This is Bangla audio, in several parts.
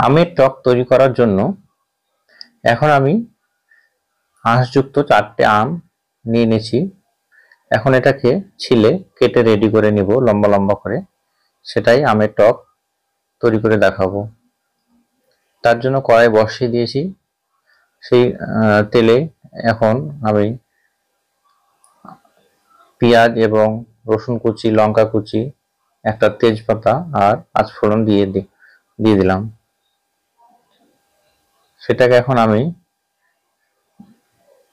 আমের টক তৈরি করার জন্য এখন আমি আঁশযুক্ত 4টে আম নিয়ে নিয়েছি। এখন এটাকে ছিলে কেটে রেডি করে নিব লম্বা লম্বা করে, সেটাই আমের টক তৈরি করে দেখাবো। তার জন্য কড়াই বসিয়ে দিয়েছি। সেই তেলে এখন আমি পেঁয়াজ এবং রসুন কুচি, লঙ্কা কুচি, একটা তেজপাতা আর পাঁচফোড়ন দিয়ে দিলাম। সেটাকে এখন আমি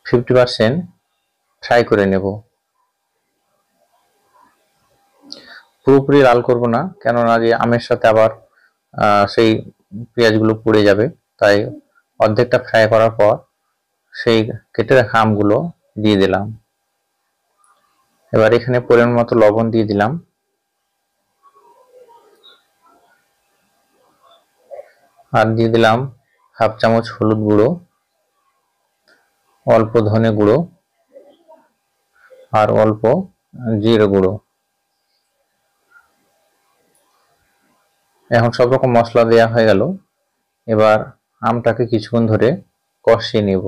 50% ফ্রাই করে নেব। পুরোপুরি লাল করব না, কেননা যে আমের সাথে আবার সেই পেঁয়াজগুলো পুড়ে যাবে। তাই অর্ধেকটা ফ্রাই করার পর সেই কেটে রাখা আমগুলো দিয়ে দিলাম। এবার এখানে পরিমাণ মতো লবণ দিয়ে দিলাম, আর দিয়ে দিলাম হাফ চামচ হলুদ গুঁড়ো, অল্প ধনে গুঁড়ো আর অল্প জিরে গুঁড়ো। এখন সব রকম মশলা দেওয়া হয়ে গেল। এবার আমটাকে কিছুক্ষণ ধরে কষিয়ে নেব।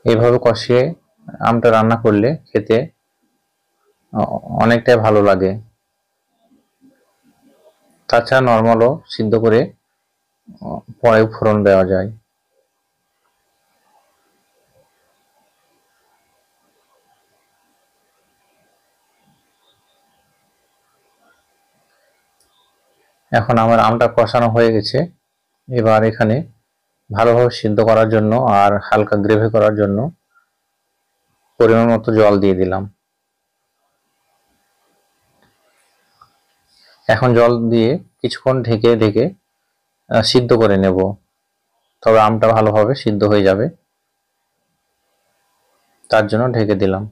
এইভাবে কষিয়ে আমটা রান্না করলে খেতে অনেকটাই ভালো লাগে। তাছাড়া নর্মালও সিদ্ধ করে পরে ফোড়ন দেওয়া যায়। এখন আমার আমটা কষানো হয়ে গেছে। এবার এখানে ভালোভাবে সিদ্ধ করার জন্য আর হালকা গ্রেভি করার জন্য পরিমাণ মতো জল দিয়ে দিলাম। এখন জল দিয়ে কিছুক্ষণ ঢেকে ঢেকে সিদ্ধ করে নেব, তবে আমটা ভালোভাবে সিদ্ধ হয়ে যাবে। তার জন্য ঢেকে দিলাম।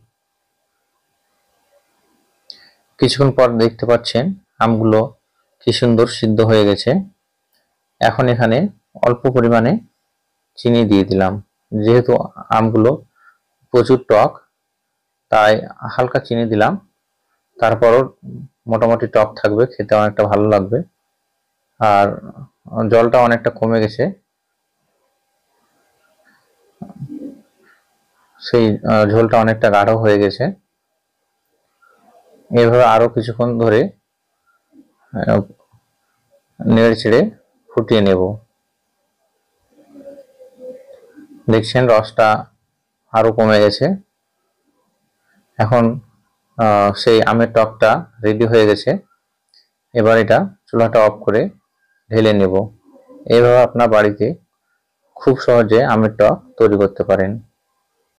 কিছুক্ষণ পর দেখতে পাচ্ছেন আমগুলো কি সুন্দর সিদ্ধ হয়ে গেছে। এখন এখানে অল্প পরিমাণে চিনি দিয়ে দিলাম। যেহেতু আমগুলো প্রচুর টক, তাই হালকা চিনি দিলাম। তারপরও মোটামুটি টক থাকবে, খেতে অনেকটা ভালো লাগবে। আর জলটা অনেকটা কমে গেছে, সেই ঝোলটা অনেকটা গাঢ় হয়ে গেছে। এভাবে আরো কিছুক্ষণ ধরে নেড়ে ছেড়ে ফুটিয়ে নেব। দেখছেন রসটা আরো কমে গেছে। এখন সেই আমের টকটা রেডি হয়ে গেছে। এবার এটা চুলাটা অফ করে ঢেলে নেব। এইভাবে আপনার বাড়িতে খুব সহজে আমের টক তৈরি করতে পারেন।